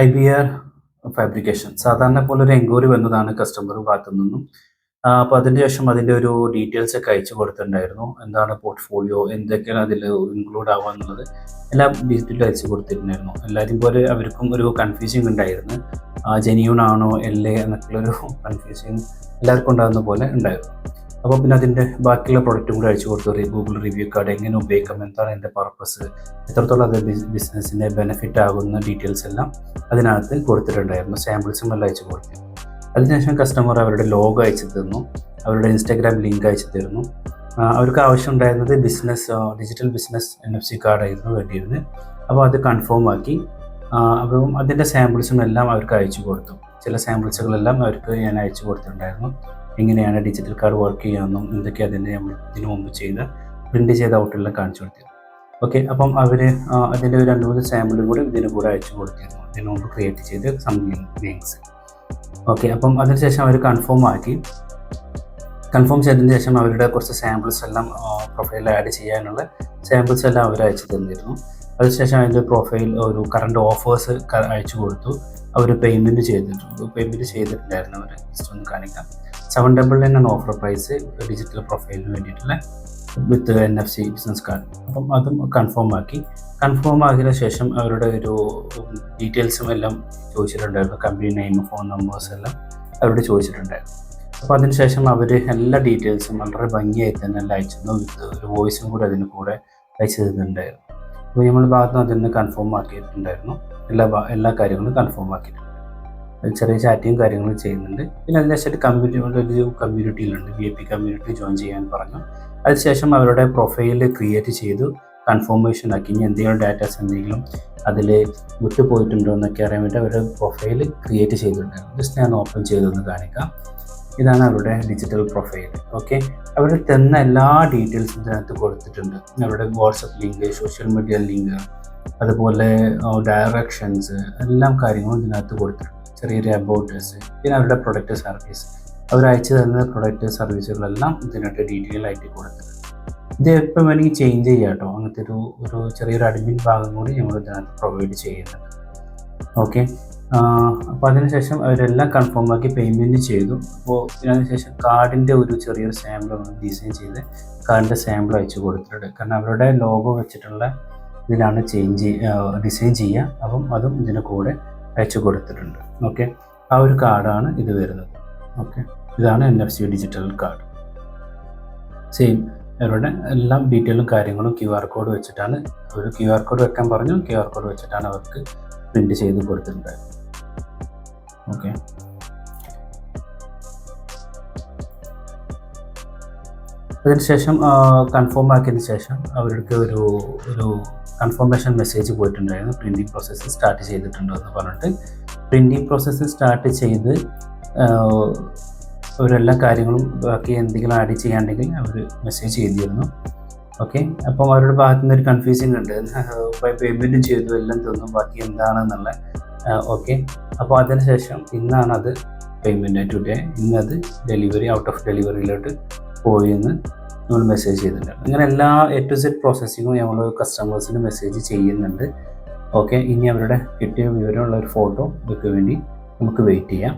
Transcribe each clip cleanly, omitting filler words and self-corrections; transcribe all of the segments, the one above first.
IBR fabrication സാധാരണ പോലെ ഒരു എൻക്വയറി വന്നതാണ് കസ്റ്റമർ ഭാഗത്തു നിന്നും. അപ്പോൾ അതിന് ശേഷം അതിൻ്റെ ഒരു ഡീറ്റെയിൽസ് ഒക്കെ അയച്ചു കൊടുത്തിട്ടുണ്ടായിരുന്നു. എന്താണ് പോർട്ട്ഫോളിയോ, എന്തൊക്കെയാണ് അതിൽ ഇൻക്ലൂഡ് ആവുക എന്നുള്ളത് എല്ലാം ഡീറ്റെയിൽ അയച്ചു കൊടുത്തിട്ടുണ്ടായിരുന്നു. എല്ലാവരും പോലെ അവർക്കും ഒരു കൺഫ്യൂസിങ് ഉണ്ടായിരുന്നു. ജെന്യൂൺ ആണോ LA എന്നൊക്കെയുള്ളൊരു കൺഫ്യൂസിങ് എല്ലാവർക്കും ഉണ്ടാകുന്ന പോലെ ഉണ്ടായിരുന്നു. അപ്പോൾ പിന്നെ അതിൻ്റെ ബാക്കിയുള്ള പ്രൊഡക്റ്റും കൂടി അയച്ചു കൊടുത്തു. ഗൂഗിൾ റിവ്യൂ കാർഡ് എങ്ങനെ ഉപയോഗിക്കാം, എന്താണ് അതിൻ്റെ പർപ്പസ്, എത്രത്തോളം അത് ബിസിനസ്സിന് ബെനിഫിറ്റ് ആകുന്ന ഡീറ്റെയിൽസ് എല്ലാം അതിനകത്ത് കൊടുത്തിട്ടുണ്ടായിരുന്നു. സാമ്പിൾസും എല്ലാം അയച്ചു കൊടുത്തു. അതിനുശേഷം കസ്റ്റമർ അവരുടെ ലോഗോ അയച്ചു തന്നു, അവരുടെ ഇൻസ്റ്റാഗ്രാം ലിങ്ക് അയച്ചു തരുന്നു. അവർക്ക് ആവശ്യം ഉണ്ടായിരുന്നത് ഡിജിറ്റൽ ബിസിനസ് NFC കാർഡ് ആയിരുന്നു വേണ്ടിയിരുന്നത്. അപ്പോൾ അത് കൺഫേം ആക്കി. അപ്പം അതിൻ്റെ സാമ്പിൾസും എല്ലാം അവർക്ക് അയച്ചു കൊടുത്തു. ചില സാമ്പിൾസുകളെല്ലാം അവർക്ക് ഞാൻ അയച്ചു കൊടുത്തിട്ടുണ്ടായിരുന്നു. എങ്ങനെയാണ് ഡിജിറ്റൽ കാർഡ് വർക്ക് ചെയ്യാമെന്നും എന്തൊക്കെ അതിൻ്റെ നമ്മൾ ഇതിനു മുമ്പ് പ്രിൻ്റ് ചെയ്ത ഔട്ടെല്ലാം കാണിച്ചു കൊടുത്തിരുന്നു. ഓക്കെ, അപ്പം അവർ അതിൻ്റെ ഒരു 2-3 സാമ്പിളും കൂടി ഇതിന് കൂടെ അയച്ചു കൊടുത്തിരുന്നു, ഇതിനു മുമ്പ് ക്രിയേറ്റ് ചെയ്ത സം ലിങ്ക്സ്. ഓക്കെ, അപ്പം അതിനുശേഷം അവർ കൺഫേം ചെയ്തതിന് ശേഷം അവരുടെ കുറച്ച് സാമ്പിൾസ് എല്ലാം പ്രൊഫൈലിൽ ആഡ് ചെയ്യാനുള്ള സാമ്പിൾസ് എല്ലാം അവർ അയച്ചു തന്നിരുന്നു. അതിനുശേഷം അതിൻ്റെ പ്രൊഫൈൽ ഒരു കറണ്ട് ഓഫേഴ്സ് അയച്ചു കൊടുത്തു. അവർ പേയ്മെൻറ്റ് ചെയ്തിട്ടുണ്ടായിരുന്നു. അവർ ജസ്റ്റ് ഒന്ന് കാണിക്കാം. 799 ഓഫർ പ്രൈസ് ഡിജിറ്റൽ പ്രൊഫൈലിന് വേണ്ടിയിട്ടുള്ള വിത്ത് NFC ബിസിനസ് കാർഡ്. അപ്പം അതും കൺഫേം ആക്കിയതിനു ശേഷം അവരുടെ ഒരു ഡീറ്റെയിൽസും എല്ലാം ചോദിച്ചിട്ടുണ്ടായിരുന്നു. കമ്പനി നെയിം, ഫോൺ നമ്പേഴ്സ് എല്ലാം അവരോട് ചോദിച്ചിട്ടുണ്ടായിരുന്നു. അപ്പോൾ അതിനുശേഷം അവർ എല്ലാ ഡീറ്റെയിൽസും വളരെ ഭംഗിയായി തന്നെ എല്ലാം അയച്ചിരുന്നു. വിത്ത് ഒരു വോയിസും കൂടെ അതിന് കൂടെ അയച്ചു തന്നിട്ടുണ്ടായിരുന്നു. അപ്പോൾ നമ്മുടെ ഭാഗത്ത് നിന്ന് അതിന് കൺഫേം ആക്കിയിട്ടുണ്ടായിരുന്നു. എല്ലാ കാര്യങ്ങളും കൺഫേം ആക്കിയിട്ടുണ്ട്. ചെറിയ ചാറ്റിങ് കാര്യങ്ങളും ചെയ്യുന്നുണ്ട്. പിന്നെ അതിനുശേഷം കമ്മ്യൂണിറ്റിയിലുണ്ട്, VIP കമ്മ്യൂണിറ്റി ജോയിൻ ചെയ്യാൻ പറഞ്ഞു. അതിനുശേഷം അവരുടെ പ്രൊഫൈൽ ക്രിയേറ്റ് ചെയ്തു കൺഫർമേഷൻ ആക്കി. ഇനി എന്തെങ്കിലും അതിൽ വിട്ടുപോയിട്ടുണ്ടോ എന്നൊക്കെ അറിയാൻ വേണ്ടി അവരുടെ പ്രൊഫൈൽ ക്രിയേറ്റ് ചെയ്തിട്ടുണ്ടായിരുന്നു. ജസ്റ്റ് ഞാൻ ഓപ്പൺ ചെയ്തൊന്ന് കാണിക്കാം. ഇതാണ് അവരുടെ ഡിജിറ്റൽ പ്രൊഫൈൽ. ഓക്കെ, അവർ തന്ന എല്ലാ ഡീറ്റെയിൽസും ഇതിനകത്ത് കൊടുത്തിട്ടുണ്ട്. അവരുടെ WhatsApp link, social media link, അതുപോലെ ഡയറക്ഷൻസ്, എല്ലാ കാര്യങ്ങളും ഇതിനകത്ത് കൊടുത്തിട്ടുണ്ട്. ചെറിയൊരു അബൌട്ടേഴ്സ്, പിന്നെ അവരുടെ പ്രൊഡക്റ്റ് സർവീസ്, അവർ അയച്ചു തരുന്ന പ്രൊഡക്റ്റ് സർവീസുകളെല്ലാം ഇതിനകത്ത് ഡീറ്റെയിൽ ആയിട്ട് കൊടുത്തിട്ടുണ്ട്. ഇത് എപ്പോൾ വേണമെങ്കിൽ ചേഞ്ച് ചെയ്യാം കേട്ടോ. അങ്ങനത്തെ ഒരു ചെറിയൊരു അഡ്മിൻ ഭാഗം കൂടി ഞങ്ങൾ ഇതിനകത്ത് പ്രൊവൈഡ് ചെയ്യുന്നുണ്ട്. ഓക്കെ, അപ്പോൾ അതിനുശേഷം അവരെല്ലാം കൺഫേം ആക്കി പേയ്മെൻറ്റ് ചെയ്തു. അപ്പോൾ അതിനുശേഷം കാർഡിൻ്റെ ഒരു ചെറിയൊരു സാമ്പിൾ ഡിസൈൻ ചെയ്ത് കാർഡിൻ്റെ സാമ്പിൾ അയച്ചു കൊടുത്തിട്ടുണ്ട്. കാരണം അവരുടെ ലോഗോ വെച്ചിട്ടുള്ള ഇതിലാണ് ഡിസൈൻ ചെയ്യുക. അപ്പം അതും ഇതിന് കൂടെ അയച്ചു കൊടുത്തിട്ടുണ്ട്. ഓക്കെ, ആ ഒരു കാർഡാണ് ഇത് വരുന്നത്. ഓക്കെ, ഇതാണ് NFC ഡിജിറ്റൽ കാർഡ്. സെയിം അവരുടെ എല്ലാ ഡീറ്റെയിലും കാര്യങ്ങളും QR കോഡ് വെച്ചിട്ടാണ് അവർ QR കോഡ് വെക്കാൻ പറഞ്ഞു. QR കോഡ് വെച്ചിട്ടാണ് അവർക്ക് പ്രിൻ്റ് ചെയ്ത് കൊടുത്തിട്ടുണ്ടായത്. ഓക്കെ, അതിനുശേഷം കൺഫേം ആക്കിയതിന് ശേഷം അവർക്ക് ഒരു കൺഫർമേഷൻ മെസ്സേജ് പോയിട്ടുണ്ടായിരുന്നു. പ്രിൻറ്റിങ് പ്രോസസ്സ് സ്റ്റാർട്ട് ചെയ്തിട്ടുണ്ടോ എന്ന് പറഞ്ഞിട്ട്. പ്രിൻറ്റിങ് പ്രോസസ്സ് സ്റ്റാർട്ട് ചെയ്ത് അവരെല്ലാ കാര്യങ്ങളും ബാക്കി എന്തെങ്കിലും ആഡ് ചെയ്യാണ്ടെങ്കിൽ അവർ മെസ്സേജ് ചെയ്തിരുന്നു. ഓക്കെ, അപ്പം അവരുടെ ഭാഗത്തു നിന്ന് ഒരു കൺഫ്യൂസിങ് ഉണ്ട്. പേയ്മെൻറ്റും ചെയ്തു, എല്ലാം തന്നു, ബാക്കി എന്താണെന്നുള്ള. ഓക്കെ, അപ്പോൾ അതിനുശേഷം ഇന്നാണ് അത് പേയ്മെൻറ്റ് ടുഡേ, ഇന്നത് ഔട്ട് ഓഫ് ഡെലിവറിയിലോട്ട് പോയി എന്ന് നമ്മൾ മെസ്സേജ് ചെയ്തിട്ടുണ്ട്. അങ്ങനെ എല്ലാ A to Z പ്രോസസ്സിങ്ങും നമ്മൾ കസ്റ്റമേഴ്സിന് മെസ്സേജ് ചെയ്യുന്നുണ്ട്. ഓക്കെ, ഇനി അവരുടെ കിട്ടിയ വിവരമുള്ള ഒരു ഫോട്ടോ ഇതൊക്കെ വേണ്ടി നമുക്ക് വെയിറ്റ് ചെയ്യാം.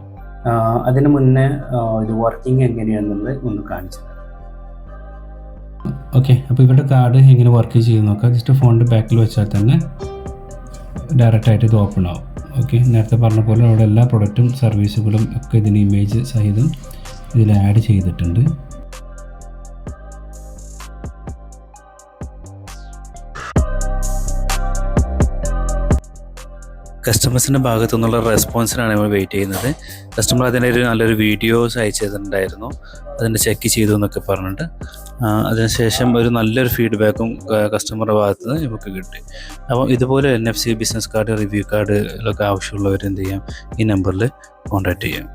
അതിന് മുന്നേ ഇത് വർക്കിംഗ് എങ്ങനെയാണെന്നുള്ളത് ഒന്ന് കാണിച്ചു തരാം. ഓക്കെ, അപ്പോൾ ഇവരുടെ കാർഡ് എങ്ങനെ വർക്ക് ചെയ്ത് നോക്കാം. ജസ്റ്റ് ഫോണിൻ്റെ ബാക്കിൽ വെച്ചാൽ തന്നെ ഡയറക്റ്റായിട്ട് ഇത് ഓപ്പൺ ആവും. ഓക്കെ, നേരത്തെ പറഞ്ഞ പോലെ അവിടെ എല്ലാ പ്രൊഡക്റ്റും സർവീസുകളും ഒക്കെ ഇതിന് ഇമേജ് സഹിതം ഇതിൽ ആഡ് ചെയ്തിട്ടുണ്ട്. കസ്റ്റമേഴ്സിൻ്റെ ഭാഗത്തു നിന്നുള്ള റെസ്പോൺസിനാണ് നമ്മൾ വെയിറ്റ് ചെയ്യുന്നത്. കസ്റ്റമർ അതിൻ്റെ നല്ലൊരു വീഡിയോസ് അയച്ചു തന്നിട്ടുണ്ടായിരുന്നു, അതിൻ്റെ ചെക്ക് ചെയ്തു എന്നൊക്കെ പറഞ്ഞിട്ട്. അതിനുശേഷം ഒരു നല്ലൊരു ഫീഡ്ബാക്കും കസ്റ്റമറുടെ ഭാഗത്ത് നിന്ന് നമുക്ക് കിട്ടി. അപ്പോൾ ഇതുപോലെ NFC ബിസിനസ് കാർഡ്, റിവ്യൂ കാർഡിലൊക്കെ ആവശ്യമുള്ളവർ എന്ത് ചെയ്യാം, ഈ നമ്പറിൽ കോൺടാക്റ്റ് ചെയ്യാം.